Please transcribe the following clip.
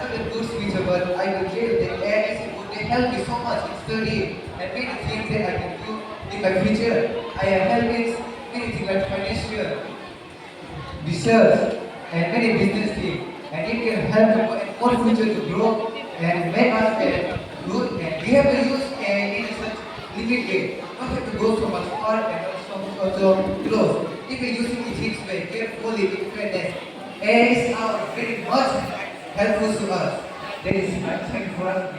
not a good speaker, but I will tell you that AI is good. They help me so much in study and many things that I can do in my future. I am helping many things like financial, research, and many business things. And it can help the more future to grow and make us good. And we have to use AI in such limit way. Not have to go so much far and also close. If we use it in its way, carefully, with fairness, AI is very much helpful to us. That is my time for us.